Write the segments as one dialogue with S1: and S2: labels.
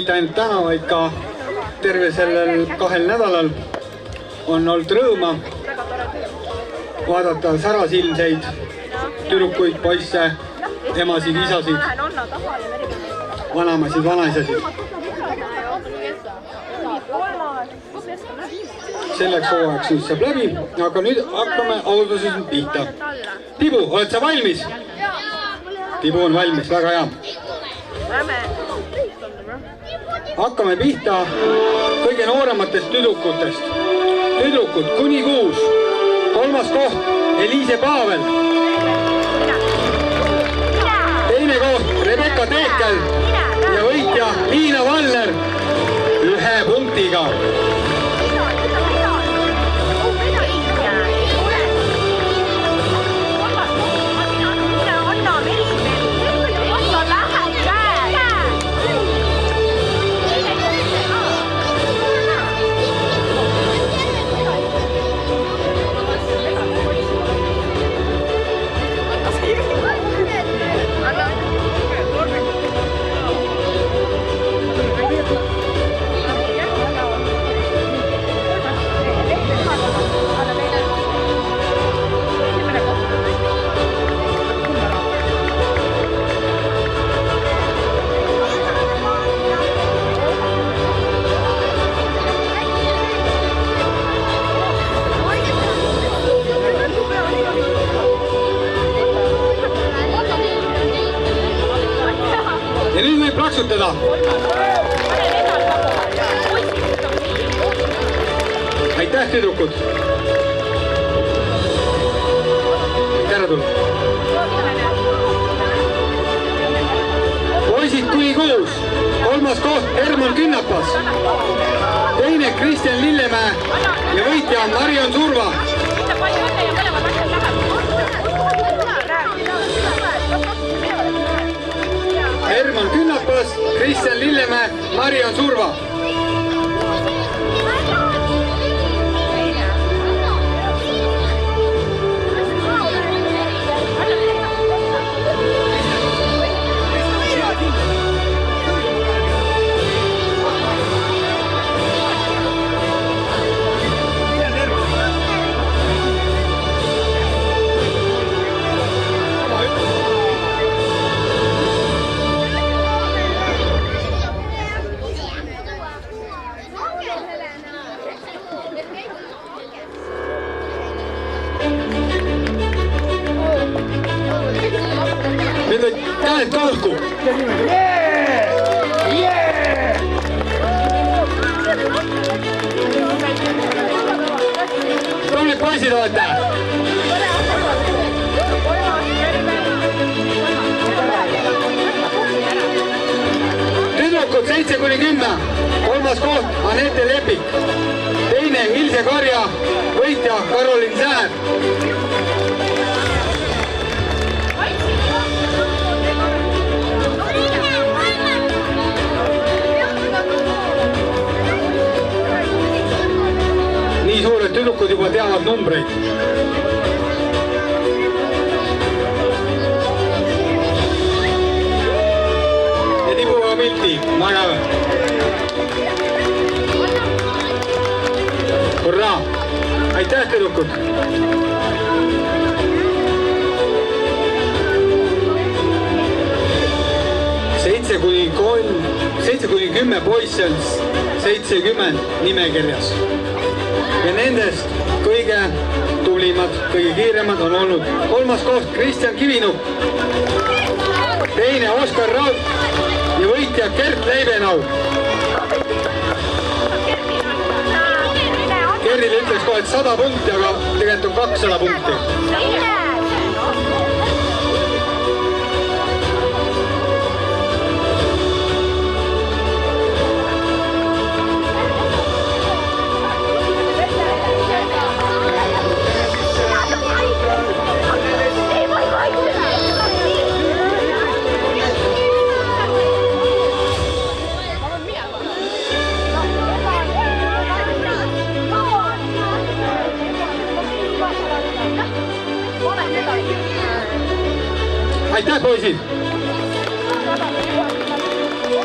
S1: mitte ainult täna, vaid ka terve sellel 2 nädalal on olnud rõõma vaadata särasilmseid tüdrukuid, poisse, emasid, isasid, vanemasid, vanaisasid. Selleks hooajaks nüüd saab läbi, aga nüüd hakkame auduses pihta. Tibu, oled sa valmis? Tibu on valmis, väga hea. Hakkame pihta kõige noorematest tüdrukutest. Tüdrukud kuni 6. 3. koht Eliise Pavel. 2. koht Rebecca Teekel ja võitja Liina Valner 1 punktiga. Ja nüüd võib plaksutada. Aitäh, tüdrukud. Tere tulnud. Poisid kuni 6. 3. koht Herman Künnapas. 2. Kristjan Lillemäe ja võitja Marion Surva. Herman Künnapas, Kristjan Lillemäe, Marion Surva. Nüüd on käed kalku. Tublid poisid olete. Tüdrukud 7–10. 3. koht Anette Lepik. 2. Ilse Karja, võitja Karolin Säär. Nii suured tüdrukud juba teavad numbreid. Ja tibuga pilti, magame. Hurraa! Aitäh, tüdrukud! 7–10 poisse on 70 nimekirjas. Ja nendest kõige tublimad, kõige kiiremad on olnud 3. koht Kristjan Kivinuk, 2. Oskar Raud ja võitja Gert Leibenau. Gerrile ütleks kohe 100 punkti, aga tegelikult on 200 punkti. Aitäh, poisid!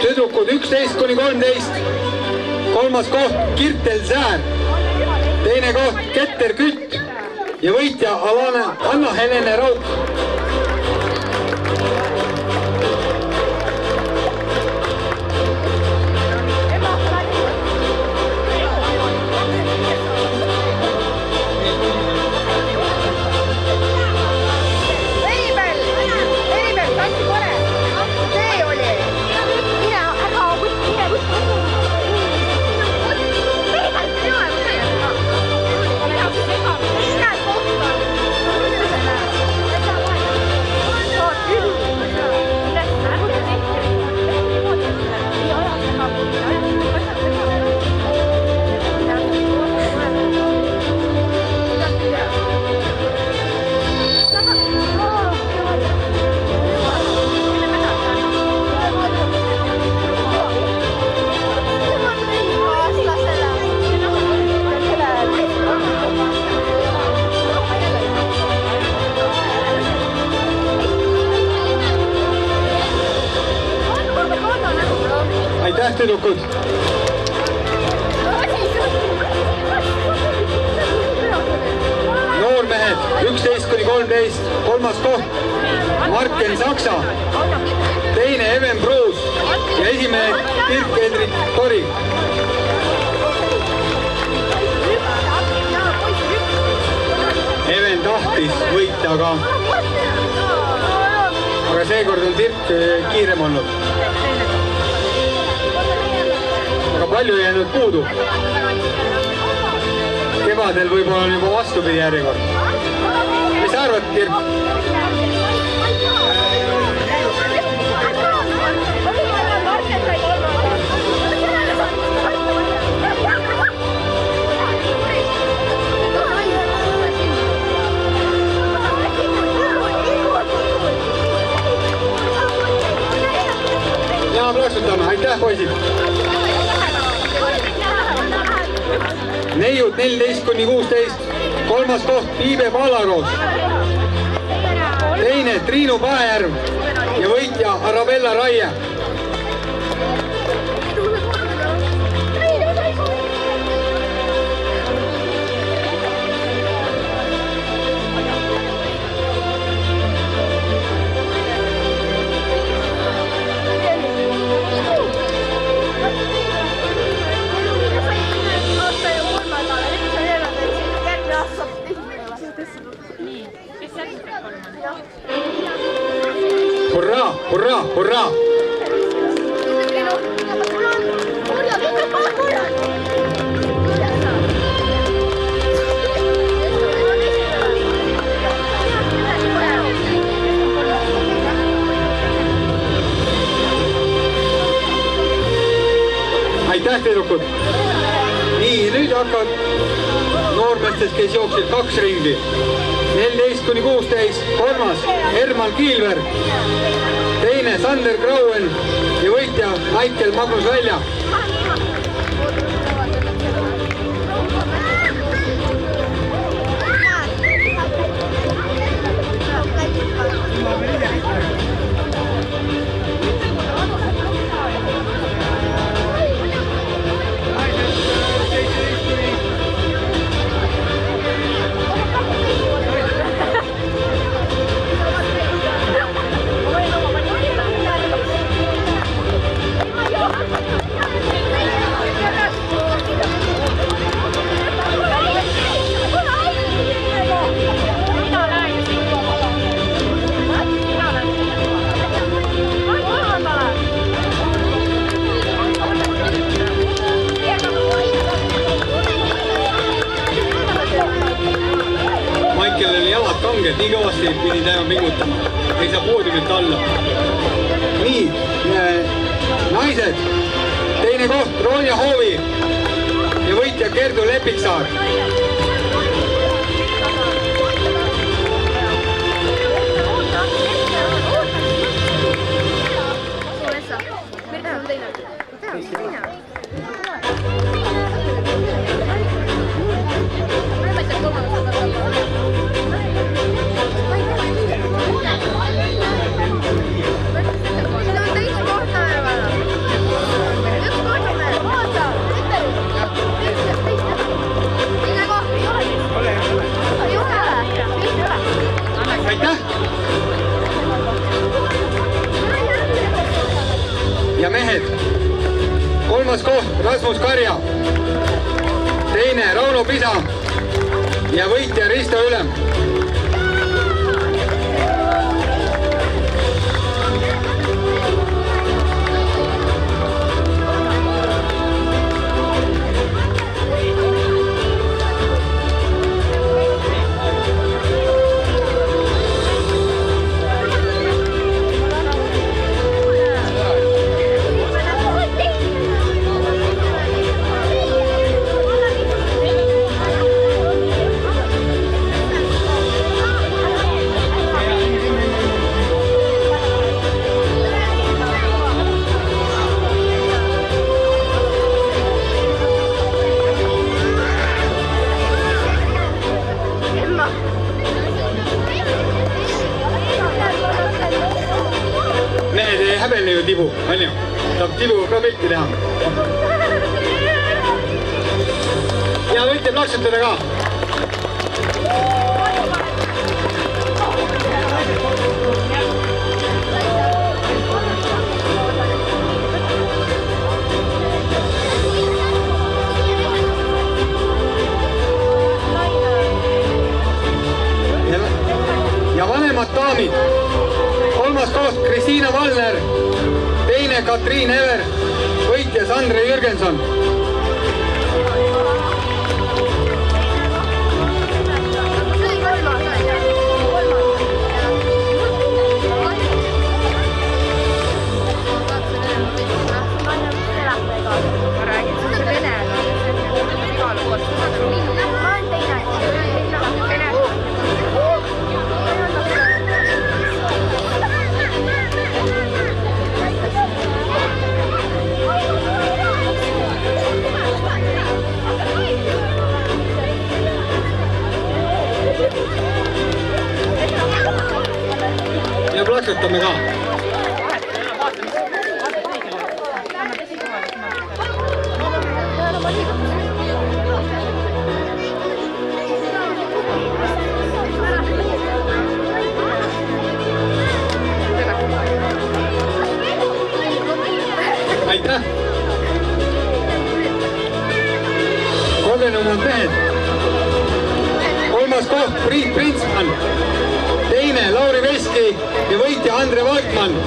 S1: Tüdrukud neiud 11–13. Kolmas koht Kirtel Säär. Teine koht Keter Kütt ja võitja Anna-Helene Rauk. Aitäh, tüdrukud! Noormehed 11–13. Kolmas koht Marken Saksa. Teine Even Pruus ja esimene Dirk-Hendrik Tori. Even tahtis võita, aga seekord on Dirk kiirem olnud. Aga palju jäänud puudu. Kevadel võib-olla on juba vastupidi järjekord. Mis arvad, Dirk? Ja plõksutame. Aitäh, poisid! Neiud 14–16. Kolmas koht Piibe Pallaroos. Teine Triinu Paejärv ja võitja Arabella Raie. Hurraa, hurraa, hurraa! Aitäh, tüdrukud! Nii, nüüd hakkavad noormeestest, kes jooksid 2 ringi. 14–16. Kolmas Herman Kiilver. Teine Sander Grauen ja võitja Maikel Magnus Välja. Kanged nii kõvasti pidi täna pingutama. Ei saa poodiumilt alla. Nii, naised. Teine koht Ronja Hoovi ja võitja Kerdu Lepiksaar. kolmas koht Rasmus Karja, teine Rauno Pisa ja võitja Risto Ülem. Häbelne ju tibu, on ju? Saab tibuga ka pilti teha. Ja võite plaksutada ka. Ja vanemad daamid. Kolmas koht Kristiina Valner, teine Katriin Ever, võitja Sandre Jürgenson. Ja plaksutame ka. Aitäh! Kogenumad mehed. Kolmas koht Priit Printsmann, teine Lauri Veski ja võitja Andre Valkmann.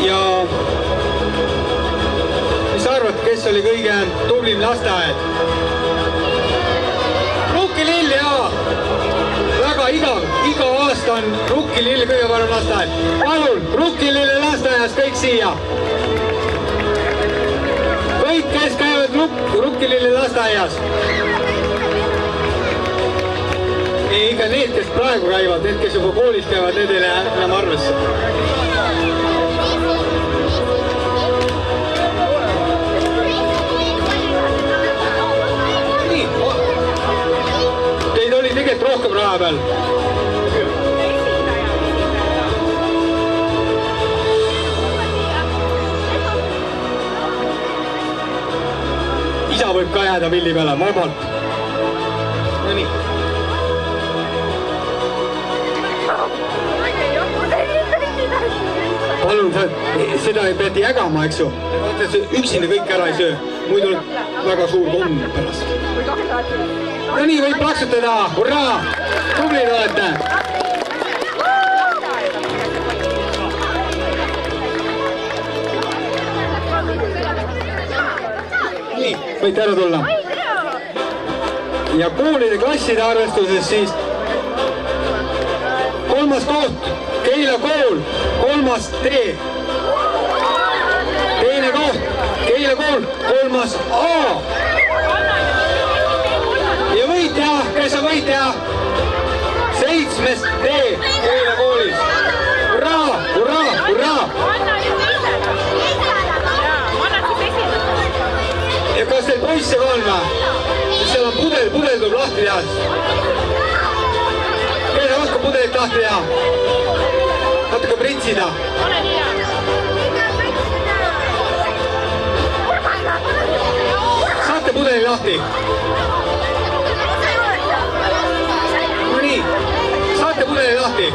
S1: Ja mis arvad, kes oli kõige tublim lasteaed? Rukkilill, jaa! Väga iga aasta on Rukkilill kõige parem lasteaed. Palun, Rukkilille lasteaias kõik siia! Kõik, kes käivad Rukkilille lasteaias! Ei, ikka need, kes praegu käivad, need, kes juba koolis käivad, need ei lähe enam arvesse. Nii, teid oli tegelikult rohkem raha peal. Isa võib ka jääda pilli peale, vabalt. No nii. Palun, seda ei peate jägama, eks ju. Üksinda kõik ära ei söö. Muidu on väga suur komm pärast. No nii, võib plaksutada. Hurraa! Tublid olete! võite ära tulla. Ja koolide klasside arvestuses siis 3. koht Keila kool, 3. D. Teine koht Keila kool, 3. A. Ja võitja, kes on võitja? 7. D Keila koolis. Hurraa, hurraa, hurraa! Ja kas teil poisse ka on või? Seal on pudel tuleb lahti teha. Kelle oskab pudelit lahti teha? Natuke pritsida. Saate pudeli lahti? No nii, saate pudeli lahti?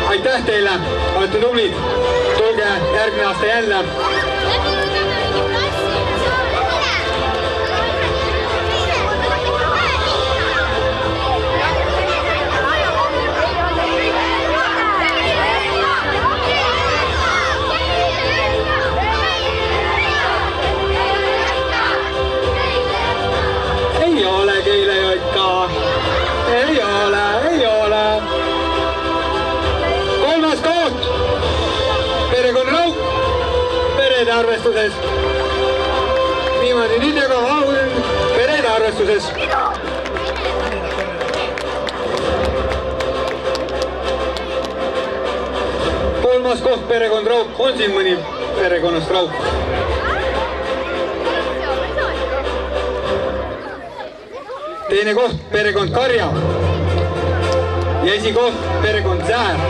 S1: Aitäh teile, olete tublid, tulge järgmine aasta jälle. Ei ole Keila Joika, ei ole. 3. koht, perekond Rauk, perede arvestuses. Niimoodi, nüüd jagab perede arvestuses. Kolmas koht, perekond Rauk. On siin mõni perekonnast Rauk? Teine koht, perekond Karja. Ja esikoht, perekond Säär.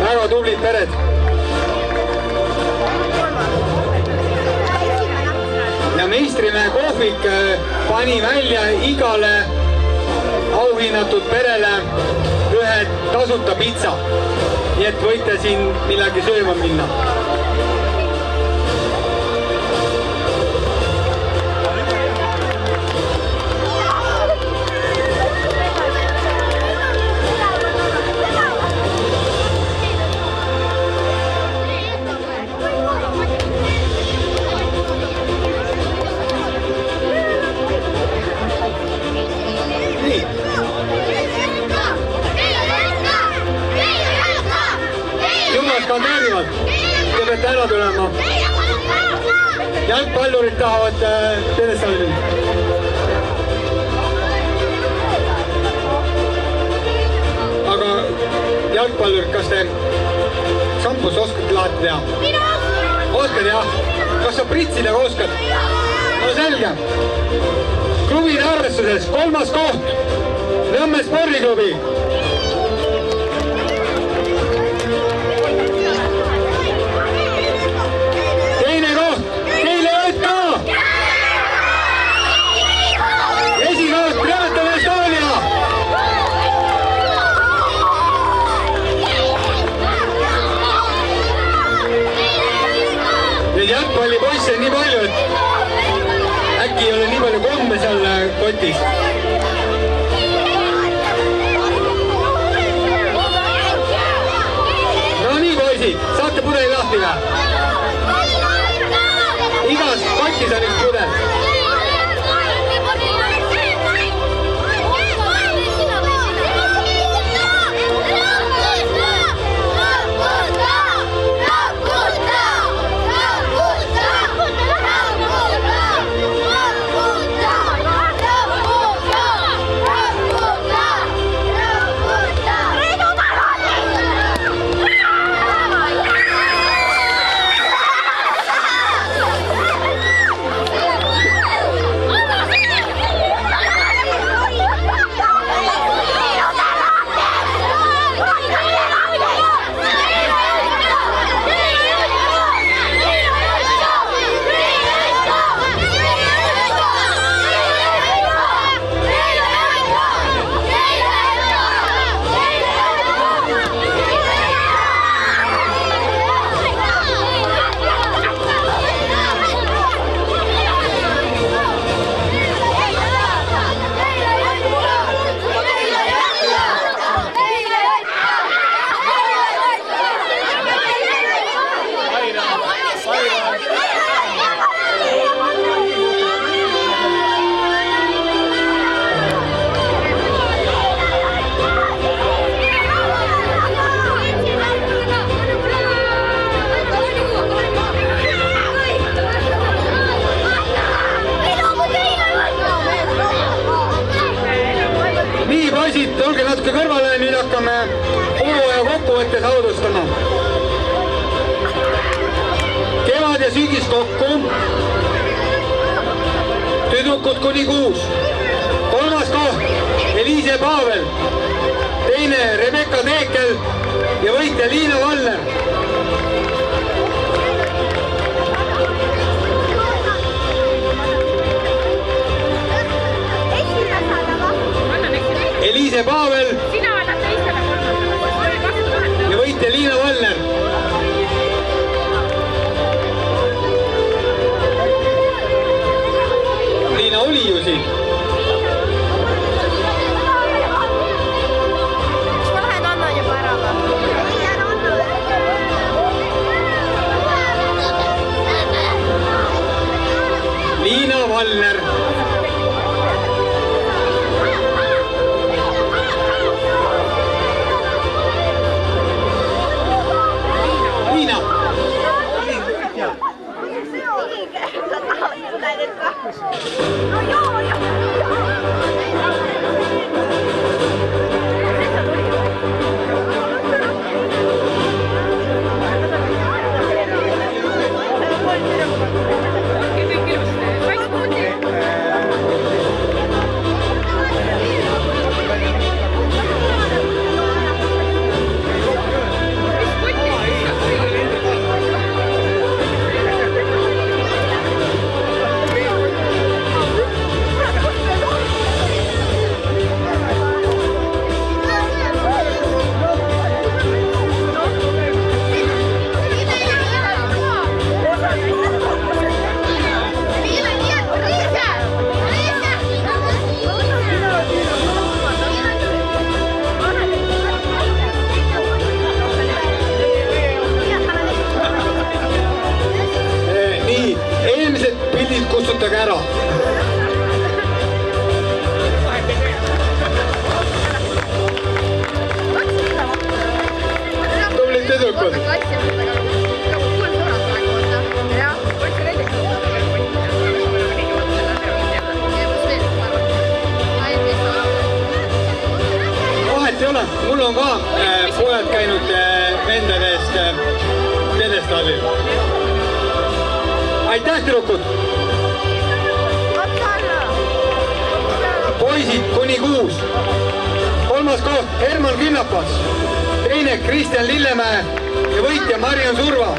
S1: Väga tublid pered. Ja meistrimehe kohvik pani välja igale auhinnatud perele ühe tasuta pitsa. Nii et võite siin millegi sööma minna. Skandeerivad, te peate ära tulema. Jalgpallurid tahavad Telestadioni. Aga jalgpallurid, kas te šampus oskate lahti teha? Oskad jah? Kas sa pritsida oskad? No selge. Klubide arvestuses 3. koht Nõmme spordiklubi. Jalgpallipoisse on nii palju, et äkki ei ole nii palju komme seal kotis. No nii poisid, saate pudeli lahti või? Igas kotis on üks pudel. Nii, poisid, tulge natuke kõrvale, nüüd hakkame hooaja kokkuvõttes audustama. Kevad ja sügis kokku. Tüdrukud kuni 6. 3. koht Eliise Pavel. 2. Rebecca Teekel ja võitja Liina Valler. Eliise Pavel ja võitja Liina Valler. Liina oli ju siin. Liina Valler. Kustutage ära. Tublid tüdrukud. Vahet ei ole, mul on ka pojad käinud vendadest pedestaalil. Aitäh, tüdrukud! Poisid kuni 6. 3. koht Herman Künnapas. 2. Kristjan Lillemäe ja võitja Marion Surva.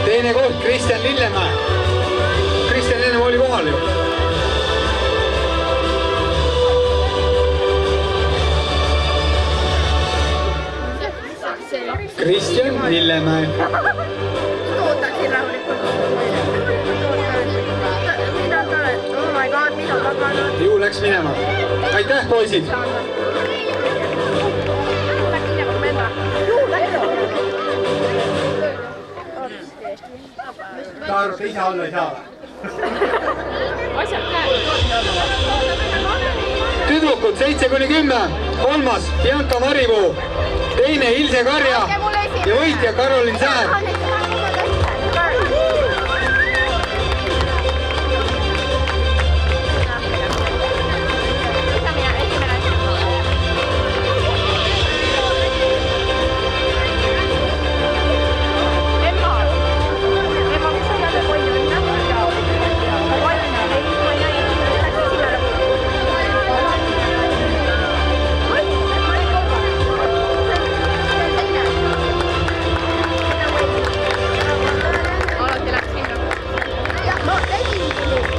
S1: Teine koht Kristjan Lillemäe. Kristjan enne oli kohal ju. Kristjan Lillemäe.
S2: Ootaksin rahulikult. Mida ta oled? Oh my god, mida taganud?
S1: Ju läks minema. Aitäh, poisid! Ta arvab, ise alla ei saa. Tüdrukud 7-10. 3. Bianca Maripuu. 2. Ilse Karja ja võitja Karolin Säär.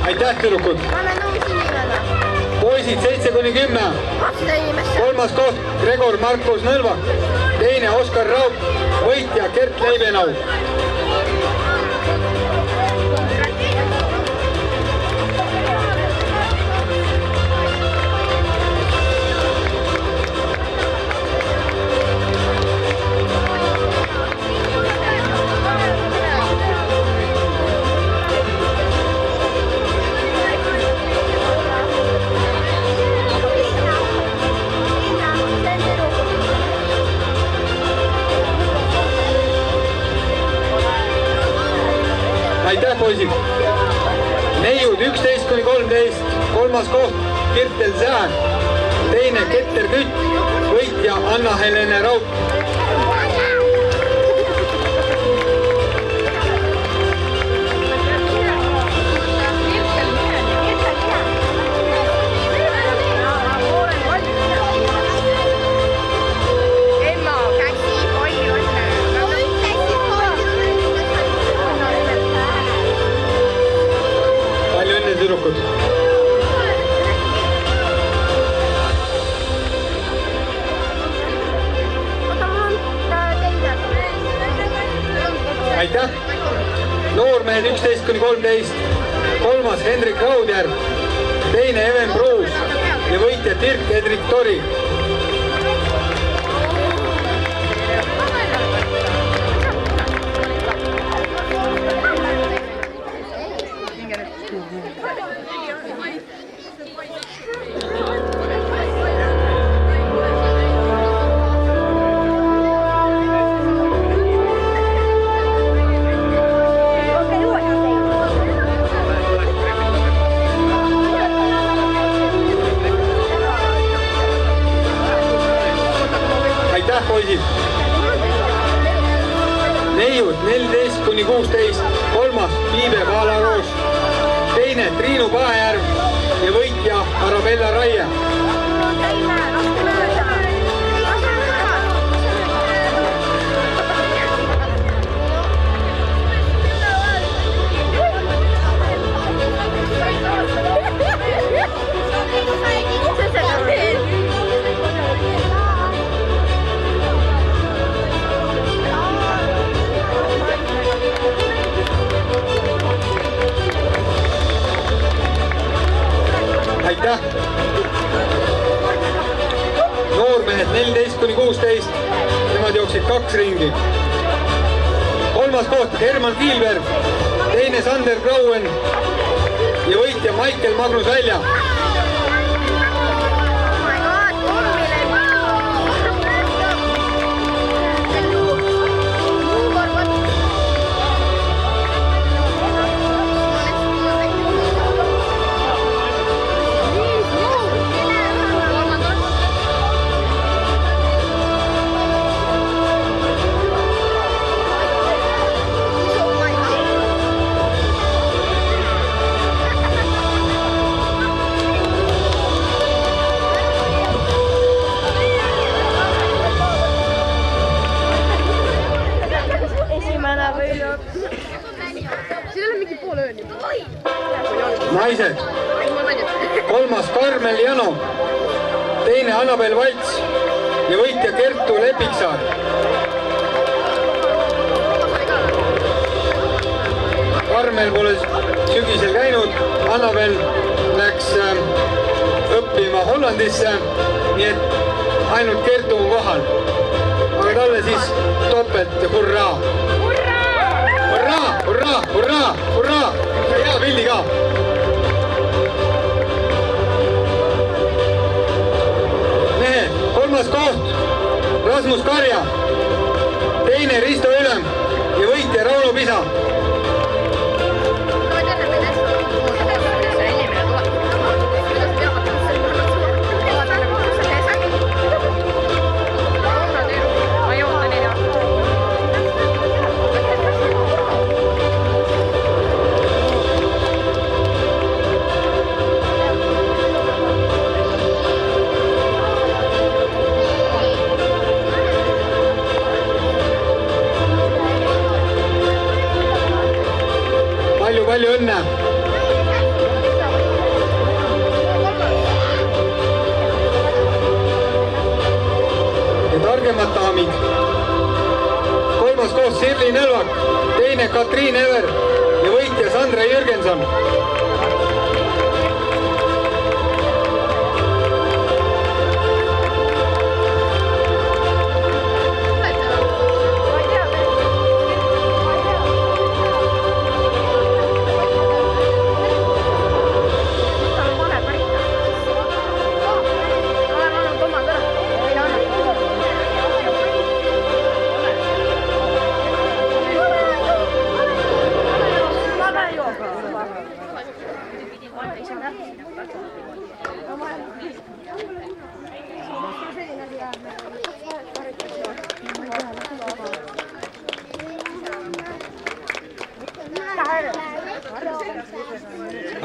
S1: Aitäh, tüdrukud! Poisid 7-10. 3. koht Gregor Markus Nõlvak. 2. Oskar Raup, võitja Gert Leibenau. poisid. Neiud 11-13, kolmas koht Kirtel Sään, teine Keter Kütt, võitja Anna-Helene Rauk. Aitäh! Noormehed 11-13, kolmas Hendrik Raudjärv, teine Even Pruus ja võitja Dirk Edrik Tori. Poisid. Neiud 14-16, kolmas Viive Vaalaroos, teine Triinu Paejärv ja võitja Arabella Raie. Aitäh! Noormehed 14-16, nemad jooksid 2 ringi. Kolmas koht Herman Kiilberg, teine Sander Grauen ja võitja Maicel Magnus Välja. Naised, kolmas Karmel Jano, teine Annabel Valts ja võitja Kertu Lepiksaar. Karmel pole sügisel käinud, Annabel läks õppima Hollandisse, nii et ainult Kertu on kohal. Aga talle siis topelt ja hurraa! Hurraa, hurraa, hurraa, hurraa! Hea pildi ka! Mehed, kolmas koht Rasmus Karja, teine Risto Ülem ja võitja Rauno Pisa. Palju õnne! Ja targemad daamid. Kolmas koht Sirli Nõlvak, teine Katriin Ever ja võitja Sandra Jürgenson.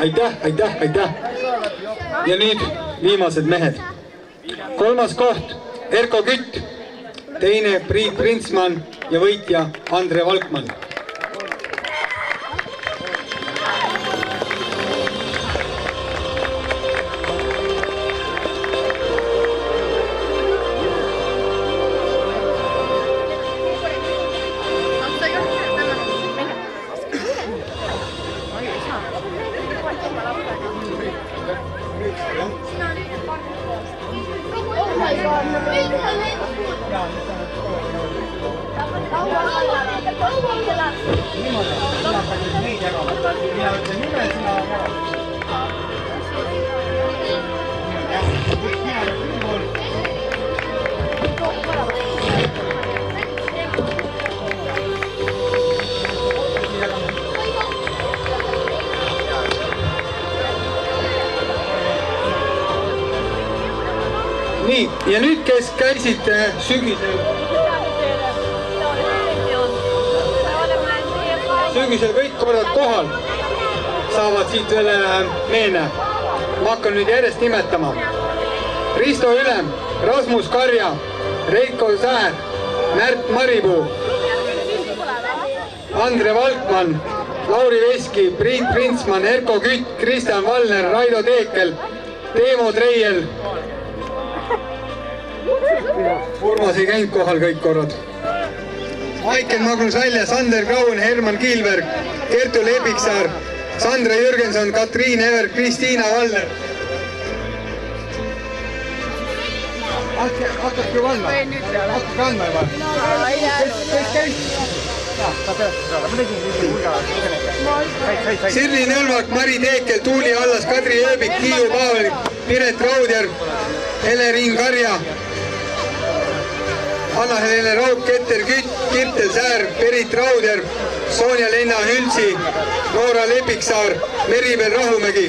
S1: aitäh. Ja nüüd viimased mehed. 3. koht Erko Kütt, 2. Priit Printsmann ja võitja Andre Valkmann. Nii, ja nüüd, kes käisid sügisel kõik korrad kohal, saavad siit veel meene. Ma hakkan nüüd järjest nimetama. Risto Ülem, Rasmus Karja, Reiko Säär, Märt Maripuu, Andre Valkmann, Lauri Veski, Priit Printsmann, Erko Kütt, Kristjan Valner, Raido Teekel, Teemo Treiel. Urmas ei käinud kohal kõik korrad. Maiken Magnus Välja, Sander Graun, Herman Kiilberg, Kertu Lepiksaar, Sandra Jürgenson, Katriin Ever, Kristiina Valner. Hakkabki valma? Hakkabki andma juba? Sirli Nõlvak, Mari Teekel, Tuuli Allas, Kadri Ööbik, Tiiu Paavel, Piret Raudjärv, Eleriin Karja, Anna-Helene Rauk, Keter Kütt, Kirtel Säär, Berit Raudjärv, Sonja-Lenna Hültsi, Noora Lepiksaar, Meribel Rahumägi.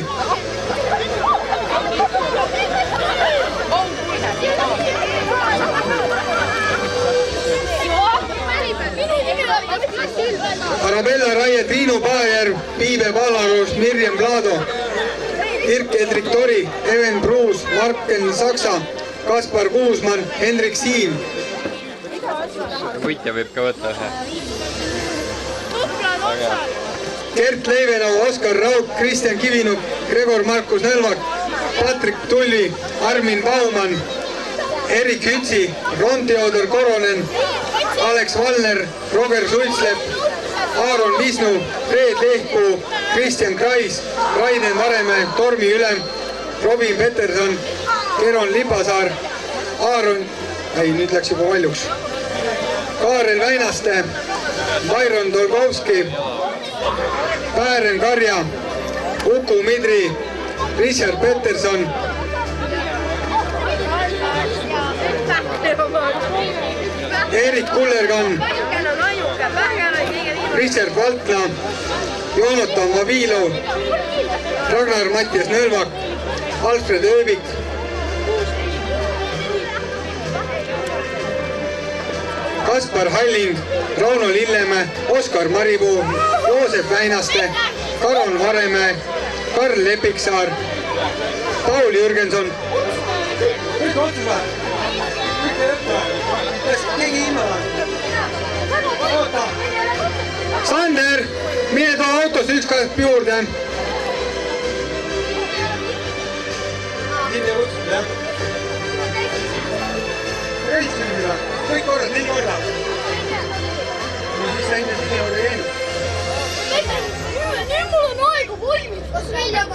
S1: Arabella Raie, Triinu Paajärv, Piibe Palaruus, Mirjam Plaado, Dirk-Hendrik Tori, Even Pruus, Marken Saksa, Kaspar Kuusmann, Hendrik Siim.
S3: Võitja võib ka võtta ühe.
S1: Gert Leivenau, Oskar Rauk, Kristjan Kivinuk, Gregor Markus Nõlvak, Patrik Tulli, Armin Baumann, Erik Hütsi, Ron Theodor Koronen, Alex Valner, Roger Sultslepp, Aaron Visnu, Reet Lehkpuu, Kristjan Krais, Raiden Varemäe, Tormi Ülem, Robin Peterson, Keron Lipasaar, nüüd läks juba valjuks. Kaarel Väinaste, Byron Dolgovski, Päären Karja, Uku Midri, Richard Peterson, Erik Kullergann, Richard Valtna, Joonatan Vavilov, Ragnar Mattias Nõlvak, Alfred Ööbik, Kaspar Halling, Rauno Lillemäe, Oskar Maripuu, Joosep Väinaste, Karon Varemäe, Karl Lepiksaar, Paul Jürgenson. Kõik otsused. Kõik ei õppe. Keegi ilma. Oota. Sander, mine too autosse ükskord juurde. Nii te võtsid, jah? Kõik korras, 4 korda.